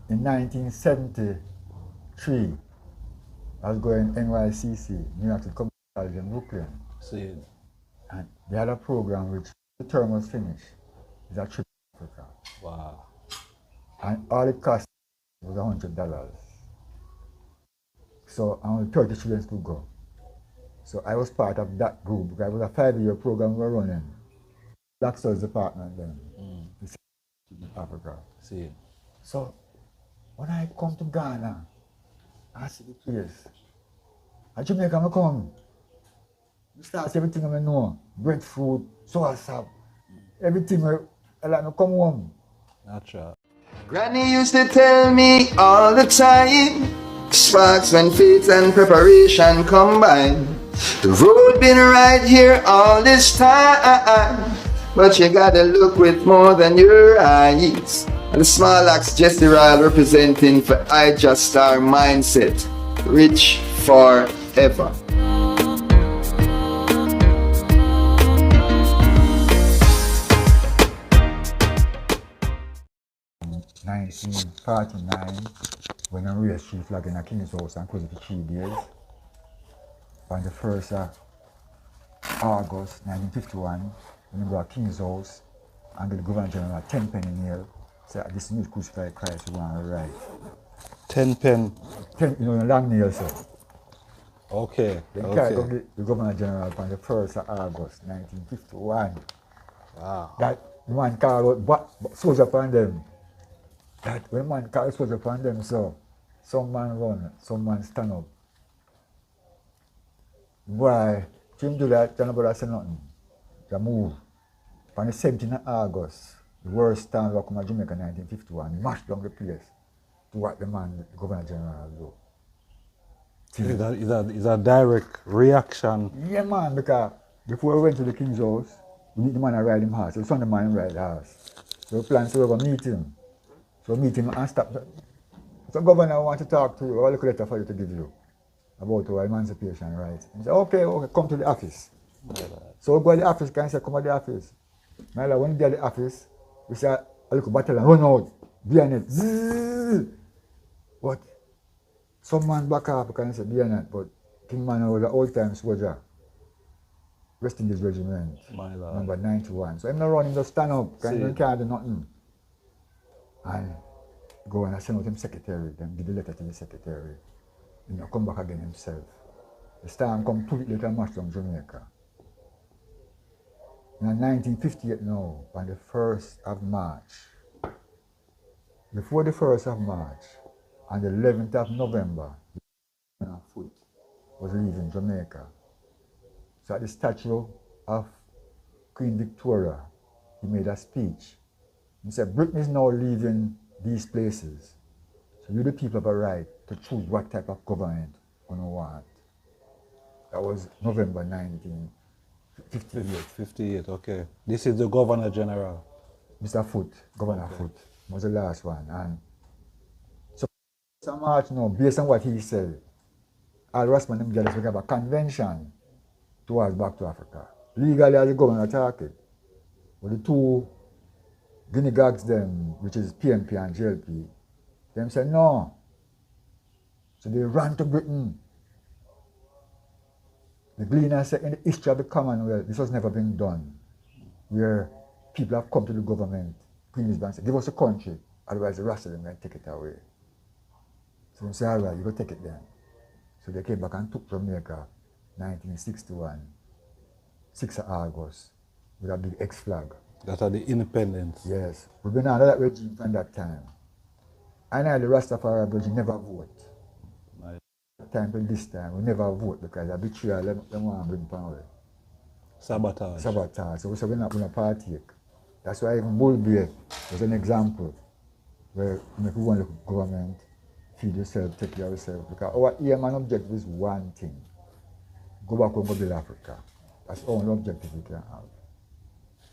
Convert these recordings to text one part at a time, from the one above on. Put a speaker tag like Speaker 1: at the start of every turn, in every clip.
Speaker 1: in 1973, I was going NYCC, New York City Community College in Brooklyn.
Speaker 2: See.
Speaker 1: And they had a program which the term was finished. It's a trip to Africa.
Speaker 2: Wow.
Speaker 1: And all it cost was $100. So only 30 students could go. So I was part of that group because it was a 5-year program we were running. Black Studies Department then, in Africa.
Speaker 2: See.
Speaker 1: So when I come to Ghana, I see the place. At Jamaica, I come. I start everything I know. Breadfruit, sour sap, everything I like to come home.
Speaker 2: Natural.
Speaker 3: Granny used to tell me all the time, sparks when faith and preparation combine. The road been right here all this time, but you gotta look with more than your eyes. And the small axe gestural representing for IjahStars mindset, rich forever.
Speaker 1: In 1949, when I raised street flag in a king's house and closed it for 3 days. On the 1st of August 1951, when we go to King's House and the Governor General 10 penny nail, said this new crucified Christ we want to write.
Speaker 2: 10 pen.
Speaker 1: 10, you know, the long nail, sir.
Speaker 2: Okay.
Speaker 1: They carried the Governor General on the 1st of August 1951.
Speaker 2: Wow.
Speaker 1: That man called out soldier upon them. That when man called soldier upon them, so some man run, some man stand up. Why? Him do that, nobody say nothing. They move. On the 17th of August, the worst storm that come to Jamaica in 1951, he mashed down the place to what the man, the Governor General, do.
Speaker 2: Is a direct reaction?
Speaker 1: Yeah, man, because before we went to the King's house, we meet the man and ride him horse. So the man ride the horse. So we plan to go meet him. So meet him and stop. So Governor want to talk to you, I'll look a letter for you to give you about our emancipation rights. He said, okay, come to the office. So we go to the office, can I say, come to the office. Now, when we get to the office, we say, a little battle and run out, behind it. Zzz. But some man back up, can I say, behind it, but King Man was an old-time soldier. West Indies Regiment, number 91. So I'm not running, just stand up, can't do nothing. And go and I send out him secretary, then give the letter to the secretary. He come back again himself. The storm completely mashed down Jamaica. In 1958 now, on the 1st of March, before the 1st of March, on the 11th of November, the foot was leaving Jamaica. So at the statue of Queen Victoria, he made a speech. He said, Britain is now leaving these places. So you the people have a right to choose what type of government you want. That was November 1958.
Speaker 2: 58, okay. This is the Governor General.
Speaker 1: Mr. Foote, Governor Foote, was the last one. And so March now, based on what he said, Al Rasman and Jealous will have a convention towards back to Africa. Legally as the governor talking. But the two guinea gags them, which is PMP and JLP, them say no. So they ran to Britain. The Gleaner said in the history of the Commonwealth, this has never been done, where people have come to the government, Queen Elizabeth said, give us a country, otherwise the rest of them will take it away. So they say, all right, you go take it then. So they came back and took Jamaica, 1961, 6th of August, with a big X flag.
Speaker 2: That are the independence.
Speaker 1: Yes. We've been under that regime from that time. And I, the Rastafari regime, never vote.
Speaker 2: Nice.
Speaker 1: Time till this time, we never vote because a betrayal, them want to bring power.
Speaker 2: Sabotage.
Speaker 1: Sabotage. So we say we're not going to partake. That's why even Bull Bay was an example where if we want to look at government, feed yourself, take care of yourself. Because our aim and objective is one thing. Go back and go build Africa. That's the only objective we can have.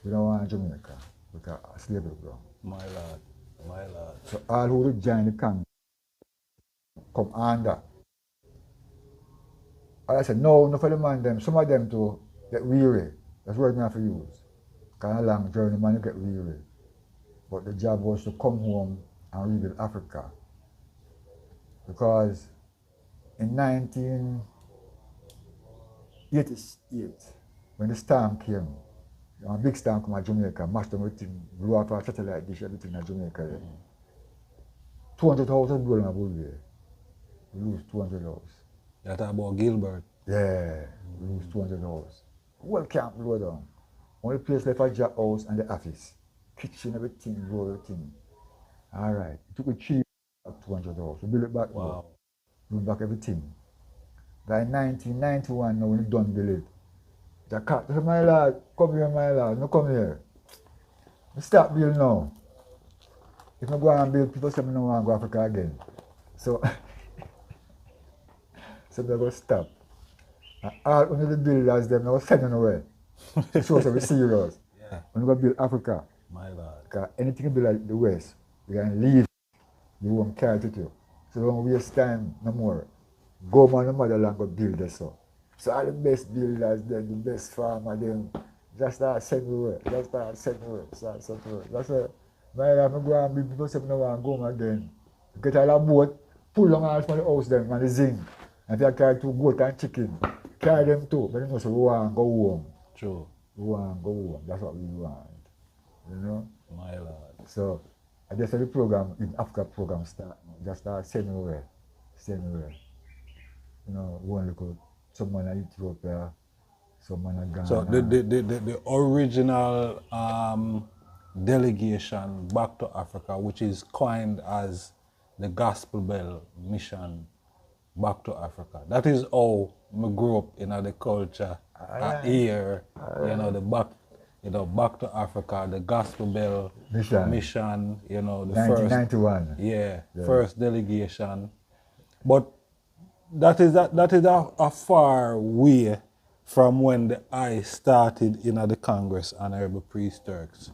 Speaker 1: We don't want Jamaica because slavery ground.
Speaker 2: My lord, my lord.
Speaker 1: So all who join the camp come under. And I said, no, no for the man them. Some of them to get weary. That's what we have to use. Kind of long journey, man, you get weary. But the job was to come home and rebuild Africa Because in 1988, when the storm came, a big storm came to Jamaica, mashed everything, blew off our satellite dish, everything in Jamaica. 200 houses blown up Bull Bay. We lose 200 houses.
Speaker 2: You talk about Gilbert.
Speaker 1: Yeah, we lose 200 houses. Whole camp blow down. Only place left a Jack house and the office. Kitchen, everything, blow everything. All right. It took a 3 of 200 houses. We built it back.
Speaker 2: Wow.
Speaker 1: Built back everything. By 1991, now when we done build it, the cat said, my lad, come here, my lad, no come here. We start build now. If I go and build, people say I don't want to go to Africa again. So, so they go stop. And all under the builders, them now sending away. So we're serious.
Speaker 2: Yeah.
Speaker 1: When we go build Africa,
Speaker 2: My lord.
Speaker 1: because anything you build like the West, you can leave, you won't carry it with you. So don't waste time no more. Go man, no motherland go build this so. So all the best builders, then the best farmer, them just start sending away. Just start sending away. Start sending away. That's why my life, I go and build people say no want to go home again. Get all the boat, pull them out from the house them and the zinc. And if you carry 2 goat and chicken, carry them too. But you know, so we want to go home.
Speaker 2: True.
Speaker 1: We want to go home. That's what we want. You know?
Speaker 2: My lord.
Speaker 1: So I just said the program, in Africa program start, just start sending away. Sending away. You know, one look at someone in Ethiopia, someone in Ghana.
Speaker 2: So the original delegation back to Africa, which is coined as the Gospel Bell Mission back to Africa. That is how I grew up in the culture here, back to Africa, the Gospel Bell Mission, the
Speaker 1: 1991.
Speaker 2: First delegation. But that is a far way from when the I started in the Congress, R.H Priest Turks.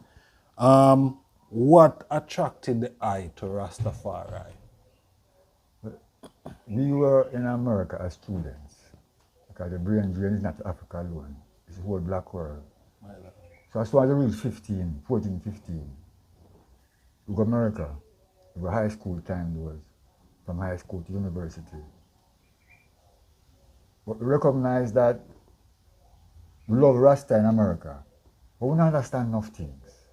Speaker 2: What attracted the I to Rastafari?
Speaker 1: We were in America as students, because the brain drain is not Africa alone, it's the whole black world. So as soon as I reached 14, 15, we go to America. We go high school time was, from high school to university. But we recognize that we love Rasta in America, but we don't understand enough things.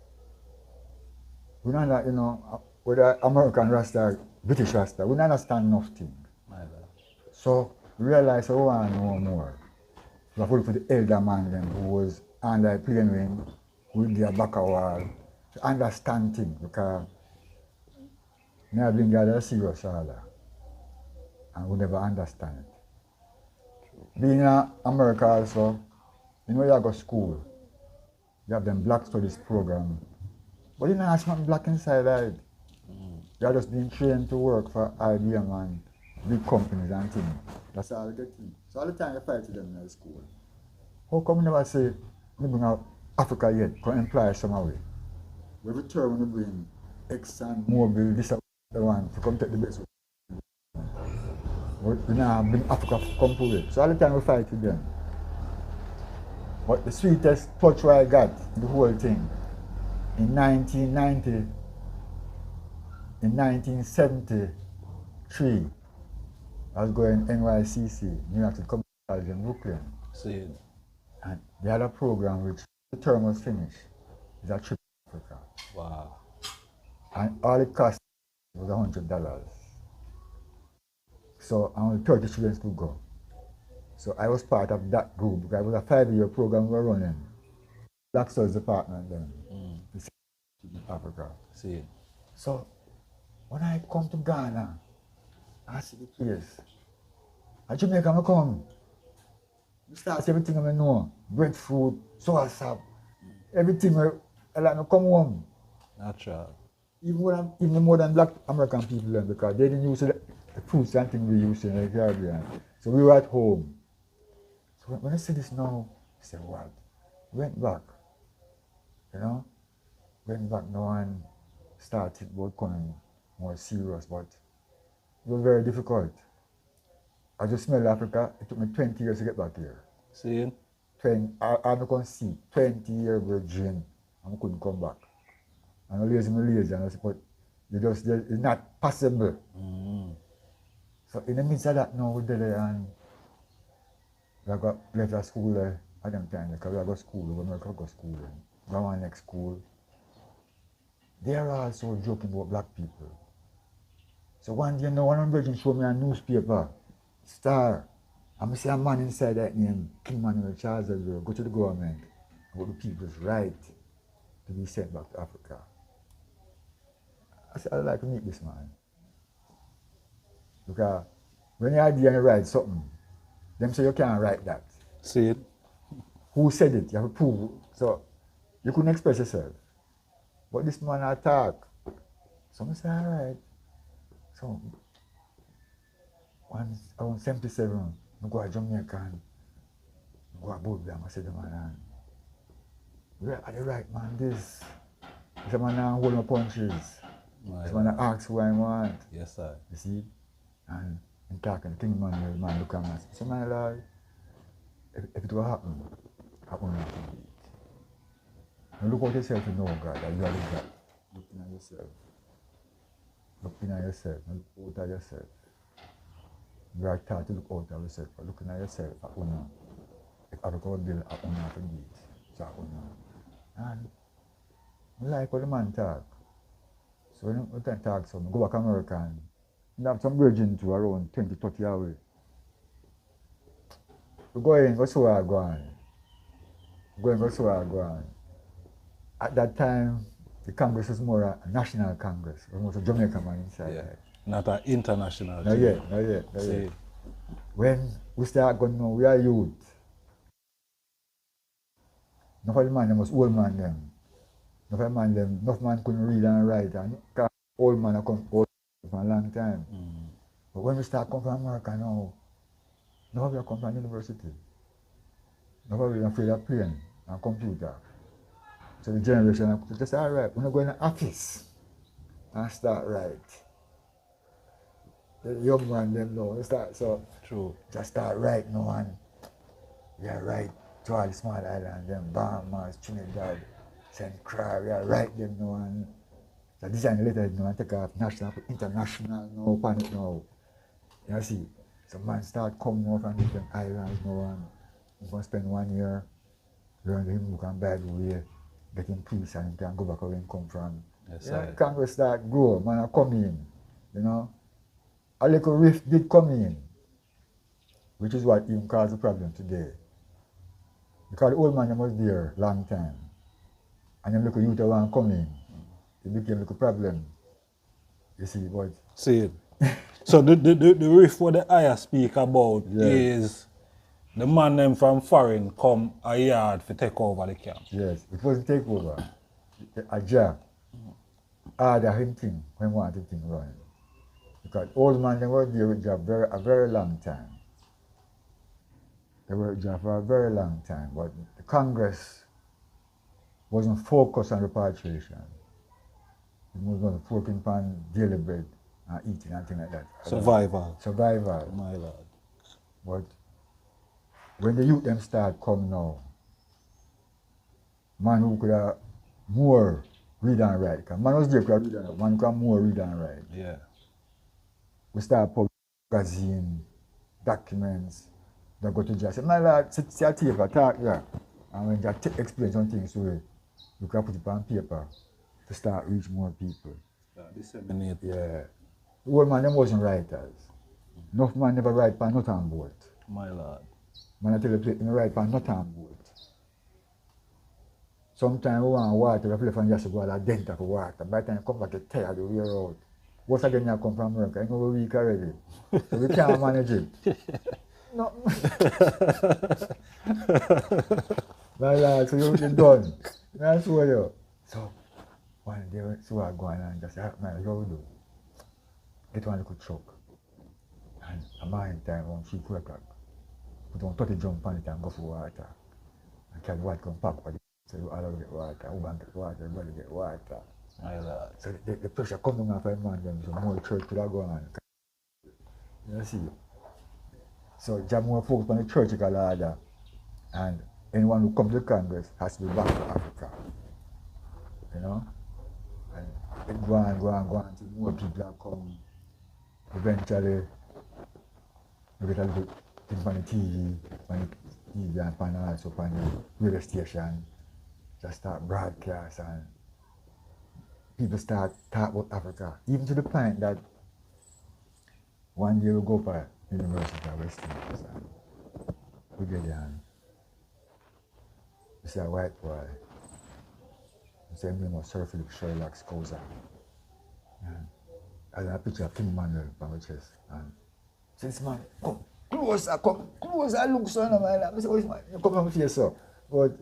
Speaker 1: We don't, whether American Rasta, British Rasta, we don't understand enough things. So we realized we want to know more. We have to look for the elder man then, who was under a plane wing, who did a back a wall, to understand things, because we have been gathered serious order, and we never understand it. Being in America also, you go to school, you have them black studies program, but you don't have something black inside it. You are just being trained to work for IBM and big companies and things. That's all they teach. So all the time you fight with them in school. How come you never say, we bring out Africa yet, can imply some way? Every term we bring X and Mobil, this and the one, to come take the best. We now bring Africa come to it. So all the time we fight with them. But the sweetest touch I got in the whole thing, in 1973, I was going NYCC, New York City College in Brooklyn.
Speaker 2: See.
Speaker 1: And they had a program which the term was finished. It's a trip to Africa.
Speaker 2: Wow.
Speaker 1: And all it cost was $100. So only 30 students could go. So I was part of that group because it was a 5-year program we were running. Black Studies Department then. In Africa.
Speaker 2: See.
Speaker 1: So when I come to Ghana, I see the place. At Jamaica, I come. I start everything I know. Breadfruit, sour sap, everything I like to come home.
Speaker 2: Natural.
Speaker 1: Even more than black American people then, because they didn't use the fruits and things we use in the Caribbean. So we were at home. So when I see this now, I said, what? Went back. Went back now and started becoming more serious, but it was very difficult. I just smelled Africa. It took me 20 years to get back here.
Speaker 2: See?
Speaker 1: I can see 20 years virgin and I couldn't come back. And I lazy, and I said, but it's not possible. So in the midst of that now we did it and we got left at school there at them time because we go school, we go school and go on next school. They are also joking about black people. So one day, one virgin showed me a newspaper, Star. And I see a man inside that name, King Manuel Charles, go to the government about the people's right to be sent back to Africa. I said, I'd like to meet this man. Because when you idea and you write something, them say you can't write that.
Speaker 2: See it?
Speaker 1: Who said it? You have to prove it. So you couldn't express yourself. But this man attack. So I say, all right. So once around 77, I go to Jamaica and I go to Bull Bay. I said to the man, we are the right man, this. This man now hold my punches. This man ask who I want.
Speaker 2: Yes, sir.
Speaker 1: You see? And in talking, the King man, the man look at me and say, my lord, if it will happen, happen not to be. Now look at yourself and know, God, that you are the God. Look in yourself. Look in yourself. Look out at yourself. You are taught to look out at yourself, but looking at yourself, I know. If I look out bill, I know how to do it. So I know. And I like what the man talk. So when I talk, so I go back to America and I have some virgin to around 20, 30 hours. We go in, go see where I go on. Go see where I go on. At that time, the Congress was more a national Congress. It was a Jamaican man inside.
Speaker 2: Yeah. Not an international.
Speaker 1: Not yet. When we start going now, we are youth. Enough of the man, them was old man them. Enough man couldn't read and write. And old man come old for a long time. But when we start coming from America now, none of you come from university. None of you are afraid of plane and computer. So the generation just all right, we're not going to the office and start right. The young man them know, they start so
Speaker 2: true.
Speaker 1: Just start right now and we are right to all the small islands, them Bahamas, Trinidad, St. Croix, we are right them now and so design later you know and take off national, international now upon it now. You see, some man start coming now from different islands now and we're going to spend 1 year learning him book and Bible way, getting peace and he can go back where he come from.
Speaker 2: Yes,
Speaker 1: you know, Congress start grow, man are come in, you know. A little rift did come in, which is what even caused the problem today. Because the old man was there long time, and them little youth want come in, it became a little problem. You see, but
Speaker 2: see it. So the rift what the ayah speak about is the man them from foreign come a yard to take over the camp.
Speaker 1: Yes, it wasn't take over. Ajah order him thing when he wanted thing run. Because old man they were there with Jah a very long time. They were with Jah for a very long time, but the Congress wasn't focused on repatriation. It was focusing on daily bread and eating and things like that.
Speaker 2: Survival.
Speaker 1: My
Speaker 2: lord.
Speaker 1: But when the youth them start coming now, man who could have more read and write. Because man was there could have read and write. Man could have more read and write.
Speaker 2: Yeah.
Speaker 1: We start publishing magazine, documents, they go to Jah. Say, my lord, sit a tape, talk here. And when Jah explain some things to you, you can put it on paper to start reach more people.
Speaker 2: Disseminate.
Speaker 1: Yeah. The old man them wasn't writers. Enough man never write for not on board.
Speaker 2: My lord.
Speaker 1: Man I tell you, you write for not on board. Sometimes we want water, we play from just go to a dent for water. By the time you come back, you tired, you wear out. Once again, you come from America, you know we're weak already. So we can't manage it. No. My lord, so you're done. That's what you. So, one day, so I go on and just say, man, how do? Get one little truck. And a man time around 3 o'clock. Put on 30 jump on it and go for water. And carry water come pack for the so you all get water, who get water, everybody get water. So the pressure coming off a man them, so more church could have gone on. You see? So Jah more focused on the church order, and anyone who comes to the Congress has to be back to Africa. You know? And it go on till more people have come. Eventually You get a little thing on the TV, and also on the radio station, just start broadcast and people start talk about Africa. Even to the point that one day we go for University of West Indies and we get there and we see a white boy. His name was Sir Philip Sherlock Scoza. And I had a picture of King Manuel from my chest. And since man, come closer, look son of mine. I said, what's man? You come from here, sir. But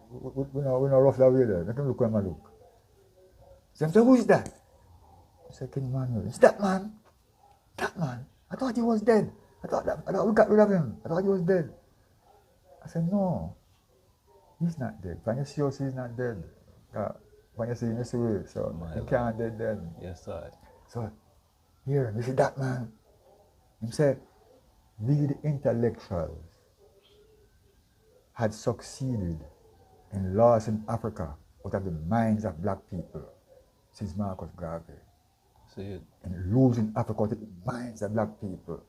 Speaker 1: we not rough that way there. Make him look when I look. So I said, who is that? I said, King Manuel. It's that man. That man. I thought he was dead. I thought we got rid of him. I thought he was dead. I said, no. He's not dead. When you see us, he's not dead. When you see him, you see it. So he can't dead then.
Speaker 2: Yes, sir.
Speaker 1: So here, you see that man. He said, we the intellectuals had succeeded in loss in Africa out of the minds of black people since Marcus Garvey.
Speaker 2: See it.
Speaker 1: And losing Africa out of the minds of black people.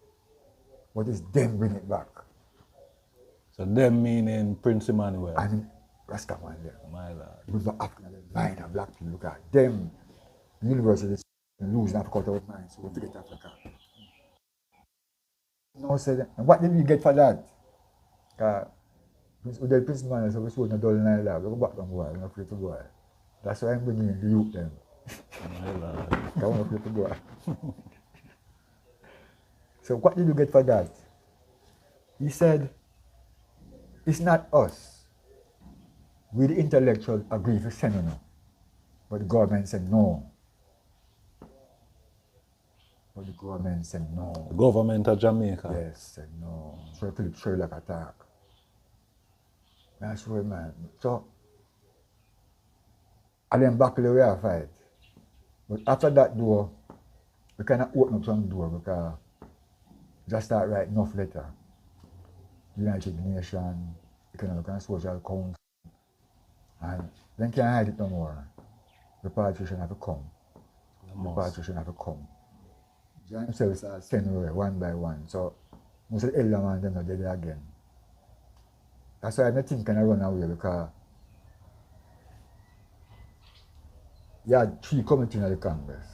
Speaker 1: What is them bring it back?
Speaker 2: So them meaning Prince Emmanuel.
Speaker 1: I mean, Rastafari there.
Speaker 2: My lord.
Speaker 1: With the African mind of black people, look at them. The universities losing Africa out of their minds, so we forget Africa. No, said, and what did we get for that? With the Prince Emmanuel, so we sold a dollar in lab. We go back to boy, we're not afraid to go. That's why I'm bringing in the youth them.
Speaker 2: My lord.
Speaker 1: We're not afraid to go. So what did you get for that? He said, it's not us. We the intellectuals agree to send no. But the government said no. But the government said no.
Speaker 2: The government of Jamaica.
Speaker 1: Yes, said no. So Philip Sherlock attack. That's right, man. So I then back to the way I fight. But after that door, we kind of open up some door because just start writing enough letter. United Nations, Economic and Social Council, and then can't hide it no more. The politician have to come. The politician have to come. John himself started sending away one by one. So most of the elder man them not dead again. That's why nothing can run away because you had 3 committees in the Congress.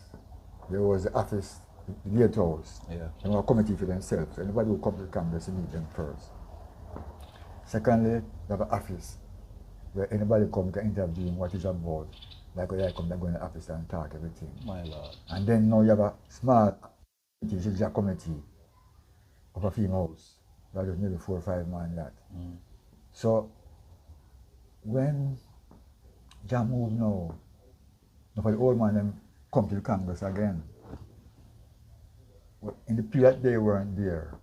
Speaker 1: There was the office, the Gate House.
Speaker 2: Yeah.
Speaker 1: And a committee for themselves. Anybody who comes to the Congress, you meet them first. Secondly, you have an office where anybody come can interview him what is about. Like when I come, they go in the office and talk everything.
Speaker 2: My lord.
Speaker 1: And then now you have a small committee of a female house. That is maybe 4 or 5 man that. So when Jah move now, for the old man them come to the Congress again. But in the period they weren't there,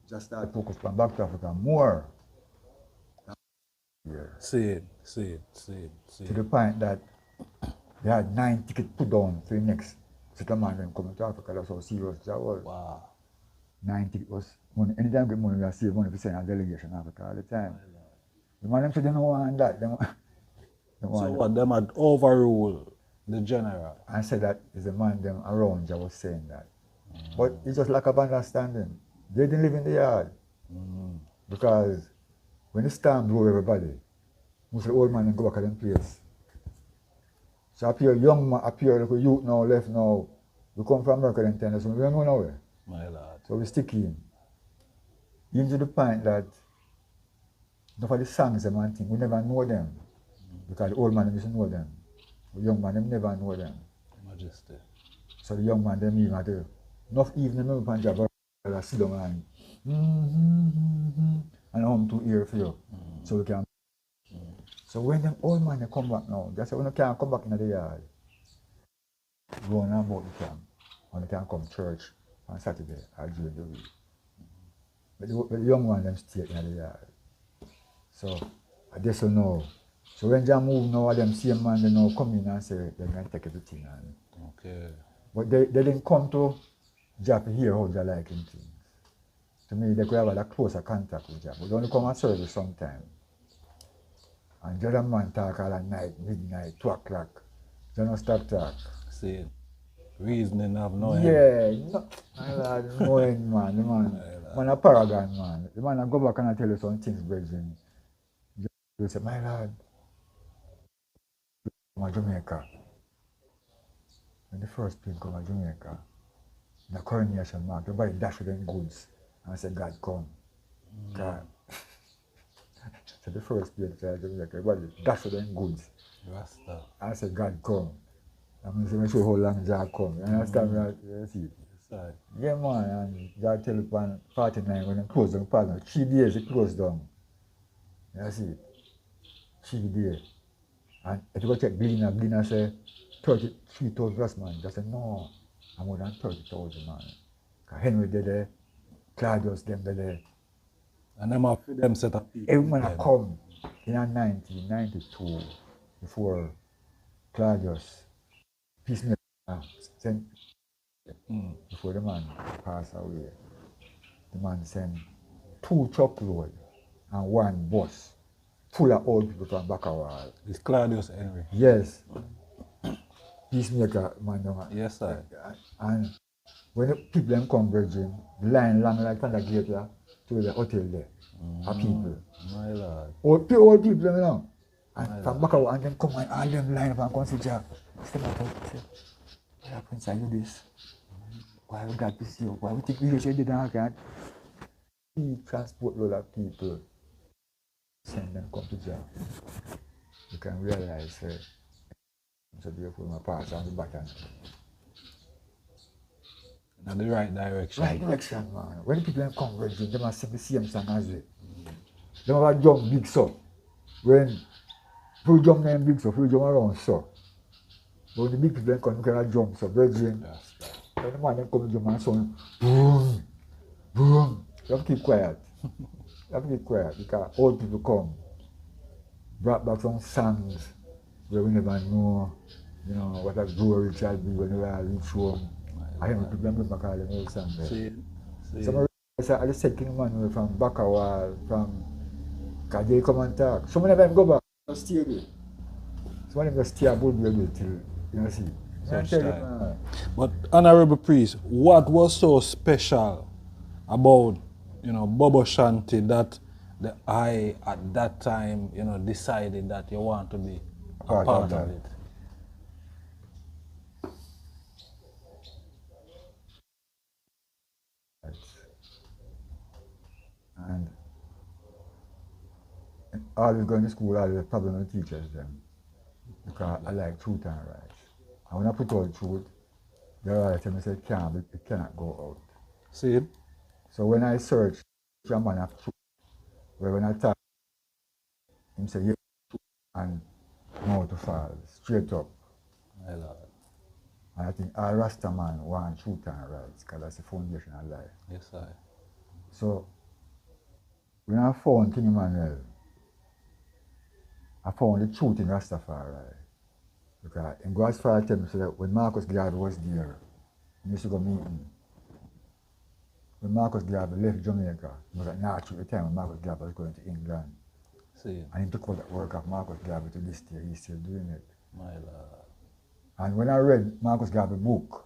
Speaker 1: just start focus on back to Africa more.
Speaker 2: See it.
Speaker 1: To the point that they had 9 tickets put down for the next settlement when coming to Africa. That's how serious that was.
Speaker 2: Wow.
Speaker 1: 9 tickets was money. Anytime we get money, we save money for sending a delegation to Africa all the time. The man them said they don't want that.
Speaker 2: So what, them had overruled the general?
Speaker 1: I said that is the man them around that was saying that. But it's just lack of understanding. They didn't live in the yard. Because when the storm blew everybody, most of the old man go back at them place. So appear young man, appear like a youth now, left now. We come from America in 10 years, so we don't know nowhere.
Speaker 2: My lord.
Speaker 1: So we stick in. Even to the point that enough of the songs them and things, we never know them. Because the old man them used to know them. The young man them never know them.
Speaker 2: Majesty.
Speaker 1: So the young man them even had to enough evening up and job sit down and home to ear for you. So we can. So when them old man they come back now, they say when you can't come back in the yard, go on about the camp. When you can come to church on Saturday or during the week. But the young man them stay in the yard. So I guess you know. So when they move now, them same man they now come in and say they're going to take everything.
Speaker 2: Okay.
Speaker 1: But they didn't come to Jah to hear how they like him things. To me, they could have a closer contact with Jah. But they only come and service sometime. And the other man talk all at night, midnight, 2 o'clock. They don't stop talk.
Speaker 2: See it. Reasoning of no end.
Speaker 1: Yeah, no, my lad, no end, man. The man a paragon, man. The man a go back and I tell you some things, brethren. You say, my lad, from Jamaica. When the first plane come to Jamaica, the coronation mark, everybody dash with them goods. And I said, God come. God. So the first plane to Jamaica, everybody dash with them goods.
Speaker 2: Rasta.
Speaker 1: I said, God come. I mean, show how long Jah come. You understand me? You see?
Speaker 2: Sorry.
Speaker 1: Yeah, man, and Jah tell you on 49 when they close down, pardon, 3 days it closed down. You see? 3 days. And if you go check Gleaner say 33,000 plus, man. They say, no, I'm more than 30,000, man. Because Henry did there, Claudius them there.
Speaker 2: And them have them set of people.
Speaker 1: Every man come in 1992 before Claudius peacemaker sent before the man passed away. The man sent 2 truckloads and 1 bus full of old people from Bakawal.
Speaker 2: It's Claudius Henry.
Speaker 1: Yes. Peacemaker man.
Speaker 2: Yes, sir.
Speaker 1: And when the people them come, Virgin, the line long like from the gate here to the hotel there. Of people.
Speaker 2: My lord.
Speaker 1: Old people, you know. And from Bakawal, and then come and all them line up and come see Jah. Step out, say, what happened to you this? Why we got this you? Why we think we should do that? He transport a lot of people. Send them come to Jah. You can realize, so therefore my pass on the button.
Speaker 2: In the right direction.
Speaker 1: Right direction, man. When people come, Virgin, they must sing the same song as it. They must jump big so. When people jump them big so, people jump around so. But when the big people come, you cannot jump so, Virgin.
Speaker 2: Yes,
Speaker 1: When the man them come, jump and sound, boom, boom. You have to keep quiet. You have to keep quiet because old people come, brought back some songs where we never know, you know, what a glory shall be when we are reach home. I hear people them back all them old songs there.
Speaker 2: See.
Speaker 1: Some of them, I just said King Man from Bakawal, from Kaje come and talk. Some of them go back, just stay there. Some of them just stay at Bull Bay till, you know, see.
Speaker 2: Such time. But Honorable Priest, what was so special about, you know, Bobo Shanty that the I at that time, you know, decided that you want to be a part of it?
Speaker 1: And always going to school, always problem with teachers them. Because I like truth and right. And when I put out truth, they always tell me say it cannot go out.
Speaker 2: See it?
Speaker 1: So when I search for a man of truth, where when I talk, him say yes and no to fall, straight up.
Speaker 2: My Lord.
Speaker 1: And I think all Rasta man want truth and rights, because that's the foundation of life.
Speaker 2: Yes, sir.
Speaker 1: So when I found King Emmanuel, I found the truth in Rastafari. Because in God's Father tell me so that when Marcus Garvey was there, he used to go meet him. When Marcus Garvey left Jamaica, it was at Nachu at the time when Marcus Garvey was going to England.
Speaker 2: See.
Speaker 1: And he took out that work of Marcus Garvey to this day, he's still doing it.
Speaker 2: My Lord.
Speaker 1: And when I read Marcus Garvey's book,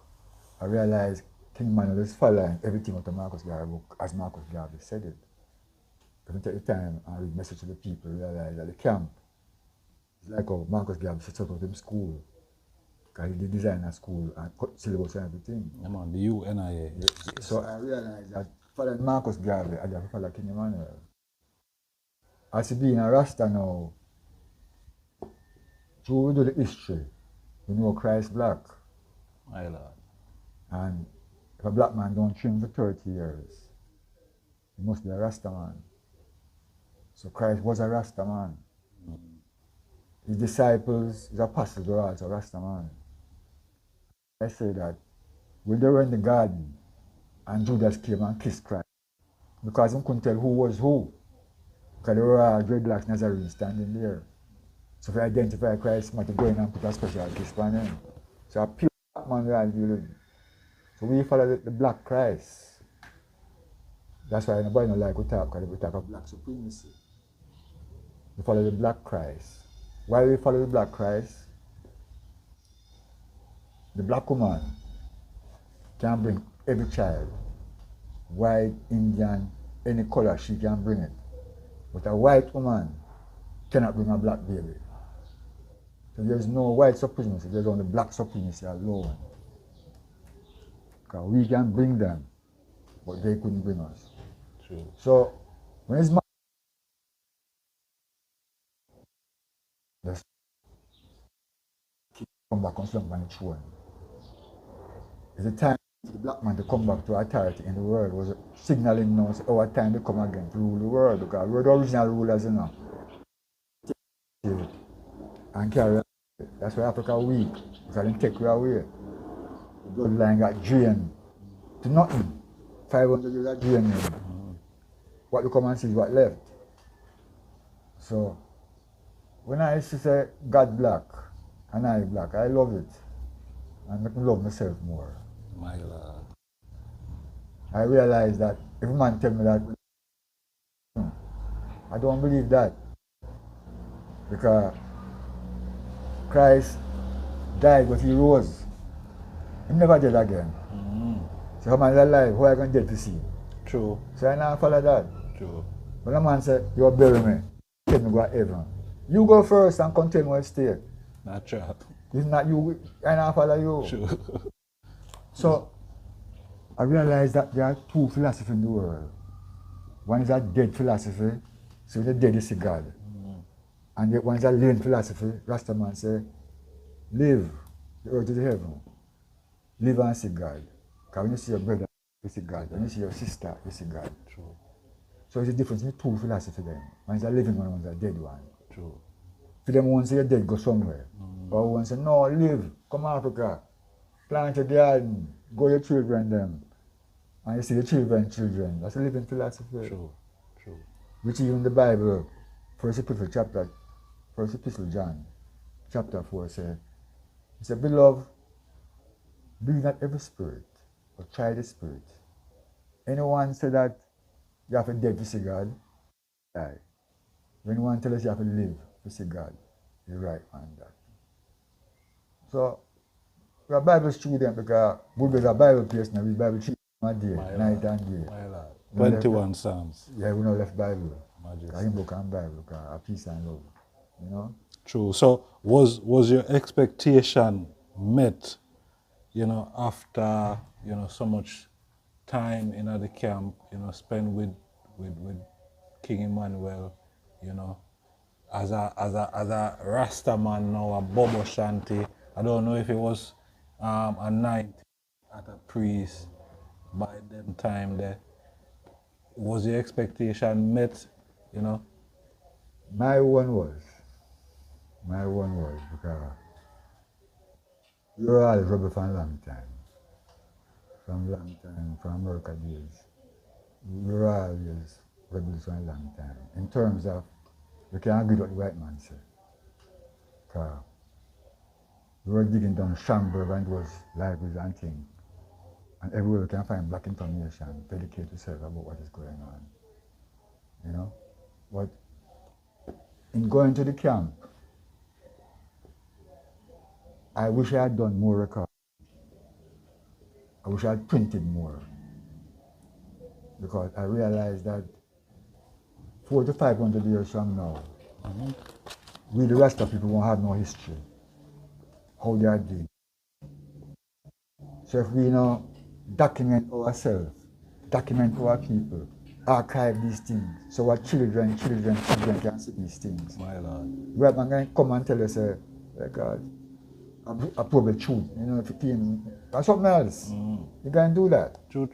Speaker 1: I realized King Emmanuel is following everything out of Marcus Garvey's book as Marcus Garvey said it. If you take the time and read message to the people, realize that the camp is like how Marcus Garvey set up in school. Because he did design a school and put syllabus and everything.
Speaker 2: I'm on the UNIA.
Speaker 1: So I realized that following Marcus Garvey, I have to follow King Emmanuel. As being a Rasta now, through we do the history, we know Christ black.
Speaker 2: My Lord.
Speaker 1: And if a black man don't trim for 30 years, he must be a Rasta man. So Christ was a Rasta man. His disciples, his apostles were also Rasta man. I say that when they were in the garden and Judas came and kissed Christ, because he couldn't tell who was who. Because there were dreadlocks Nazarenes standing there. So if you identify Christ, you might go in and put a special kiss on him. So a pure black man we are dealing. So we follow the black Christ. That's why nobody don't like we talk, because we talk of black supremacy. We follow the black Christ. Why we follow the black Christ? The black woman can bring every child, white, Indian, any color, she can bring it. But a white woman cannot bring a black baby. So there's no white supremacy, there's only black supremacy alone. Because we can bring them, but they couldn't bring us.
Speaker 2: True.
Speaker 1: So when it's come back on slump on the throne. It's the time for the black man to come back to authority in the world was signaling now our time to come again to rule the world, because we're the original rulers, you know. And carry on. That's why Africa weak, because they take you away. The bloodline got drained to nothing. 500 years of draining. What you come and see is what left. So when I used to say God black and I black, I love it. And make me love myself more.
Speaker 2: My Lord.
Speaker 1: I realize that if a man tell me that, I don't believe that. Because Christ died, but he rose. He never did again. So how man is alive, who are you going to dead to see?
Speaker 2: True.
Speaker 1: So I now follow that.
Speaker 2: True.
Speaker 1: When a man said, you'll bury me, tell me go to heaven. You go first and continue where stay.
Speaker 2: Not true.
Speaker 1: It's not you, I now follow you.
Speaker 2: True.
Speaker 1: So I realized that there are two philosophies in the world. One is a dead philosophy, so the dead is God. And the one is a living philosophy, Rastaman say, live, the earth is heaven. Live and see God. Because when you see your brother, you see God. When you see your sister, you see God.
Speaker 2: True.
Speaker 1: So it's a difference in two philosophies then. One is a living one, one is a dead one.
Speaker 2: True.
Speaker 1: For them, one say you're dead, go somewhere. Or one say, no, live, come to Africa, plant your garden, go your children them. And you see the children. That's a living philosophy.
Speaker 2: True. True.
Speaker 1: Which even the Bible, First Epistle John, chapter 4 say, it said, beloved, believe not every spirit, but try the spirit. Anyone say that you have to dead to see God, die. When anyone tell us you have to live to see God, you're right on that. So, we're Bible student because Bull Bay is a Bible place now, we Bible teach a day, night and day.
Speaker 2: My Lord. 21 Psalms.
Speaker 1: Yeah, we don't left Bible.
Speaker 2: Majesty.
Speaker 1: Him book and Bible, because peace and love, you know?
Speaker 2: True. So was your expectation met, after, so much time in the camp, spent with King Emmanuel, as a Rasta man now, a Bobo Shanty. I don't know if it was a night at a priest by them time there. Was your expectation met,
Speaker 1: My one was because we were all rebel for a long time. From America days. We were always rebels for a long time. In terms of, we can't agree with what the white man said. Because we were digging down Shamburg and those libraries and things. And everywhere we can find black information, educate yourself about what is going on. But in going to the camp, I wish I had done more records. I wish I had printed more. Because I realized that 400 to 500 years from now, we the rest of people won't have no history. How they are doing. So if we document ourselves, document our people, archive these things, so our children can see these things.
Speaker 2: My Lord.
Speaker 1: Right, I'm going to come and tell us, a probable truth, if it came, or something else. You can do that.
Speaker 2: True.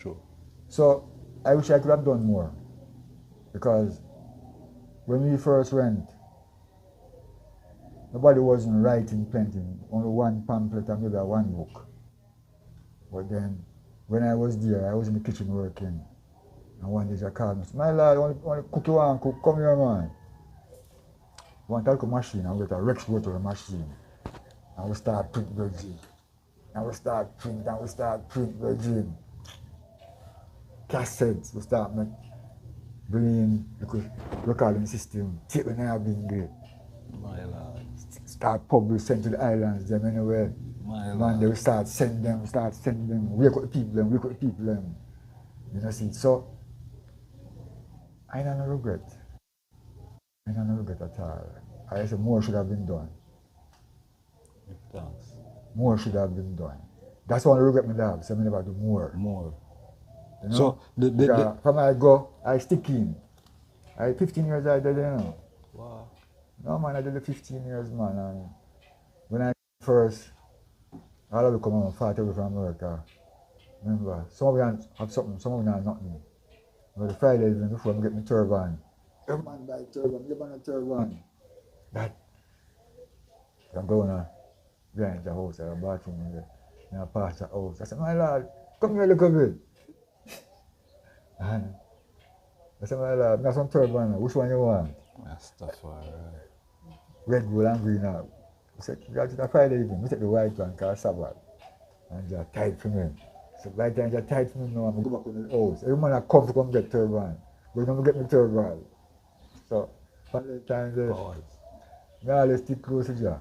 Speaker 1: So I wish I could have done more. Because when we first went, nobody wasn't writing plenty, only one pamphlet and maybe one book. But then, when I was there, I was in the kitchen working. And one day she called me, my lad, I want to cook you one, cook, come here, man. I want to take a machine, and we get a Rex rotary machine. And we start print virgin. And we start print virgin. Cassettes, we start bringing the recording system, tape when I have been great.
Speaker 2: My Lord.
Speaker 1: Start publish, sent to the islands, them anywhere. Man, they will start sending them, wake up the people, wake up the people. You know, see, so I don't regret. I don't regret at all. I say more should have been done.
Speaker 2: Thanks.
Speaker 1: More should have been done. That's one regret me have, so I never do more.
Speaker 2: More.
Speaker 1: You know?
Speaker 2: So the
Speaker 1: from I go, I stick in. I 15 years I did, you know.
Speaker 2: wow.
Speaker 1: No man, I did the 15 years, man. And when I first, all of them come home, fought away from America. Remember, some of them have something, some of them have nothing. But the Friday evening before I get my turban, every man buy a turban, you buy a turban. That, I'm going behind the house, at the bathroom, in the pastor house. I said, my lord, come here, look a bit. And I said, my lord, I have some turban, which one you want?
Speaker 2: Rastafari.
Speaker 1: Red, gold, and green. I said, you got it on Friday evening, we take the white one, called Sabbath. And they're tight for me. So by the time they're tight for me now, I'm going to go back to the house. Every man that come to come get turban. But don't get me turban. So, from the time I always stick close to Jah.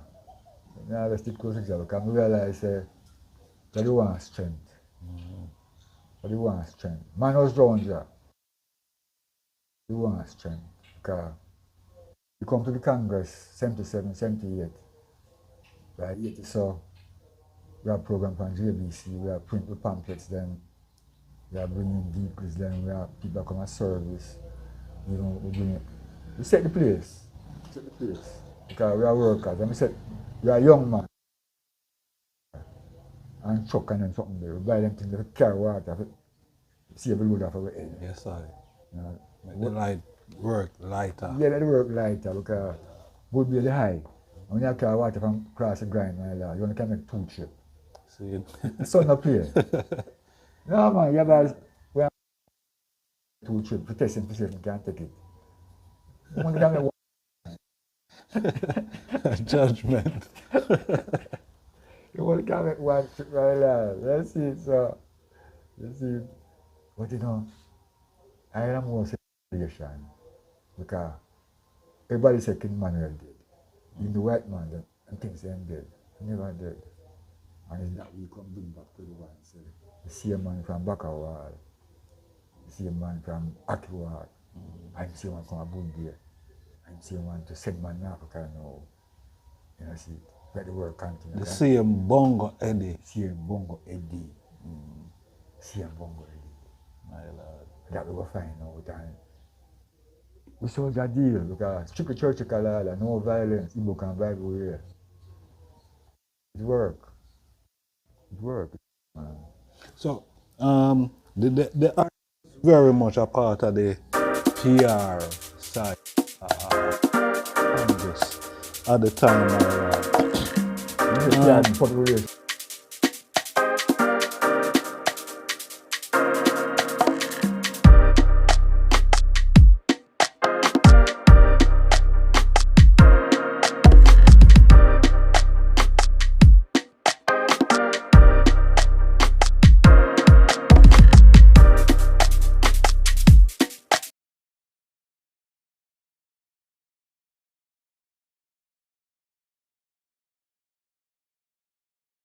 Speaker 1: I always stick close to Jah because I realize that you want strength. You want strength. Man was drowned Jah. You want strength. Because you come to the Congress 77, 78. By 80 so. We have program from JBC, we have print the pamphlets then, we are bringing vehicles then, we have people come and service, you know, we set the place, because we are workers, and we said, we are young man, and truck and then something there, we buy them things, they carry water, save a load off our head.
Speaker 2: Yes, I.
Speaker 1: You know,
Speaker 2: The light work lighter.
Speaker 1: yeah, let the work lighter, because Bull Bay the high, and when you carry water from across the grind, you only can make 2 trips.
Speaker 2: See it?
Speaker 1: The sun up here. No man, you guys, we have 2 trips for testing to see if you can take it. You want to make
Speaker 2: Judgment.
Speaker 1: you want to make 1 trip right now. Let's see it, so. Let's see it. But you know, I am more celebration because everybody said King Manuel did. Even the white man and things ain't dead. He never did. And it's that we come bring back to the one. So the same man from Bakawal, the same man from Akiwal, and the same one from Bull Bay, and the same one to send man in Africa now. You know, see, let the world continue.
Speaker 2: The same Bongo Eddie.
Speaker 1: Same Bongo Eddie. Same Bongo Eddie.
Speaker 2: My lord.
Speaker 1: That we will find out. And we saw that deal because strict church kalala, no violence, Igbo can Bible here. It work. It work.
Speaker 2: So, the art is very much a part of the PR side of this at the time.
Speaker 1: Yeah,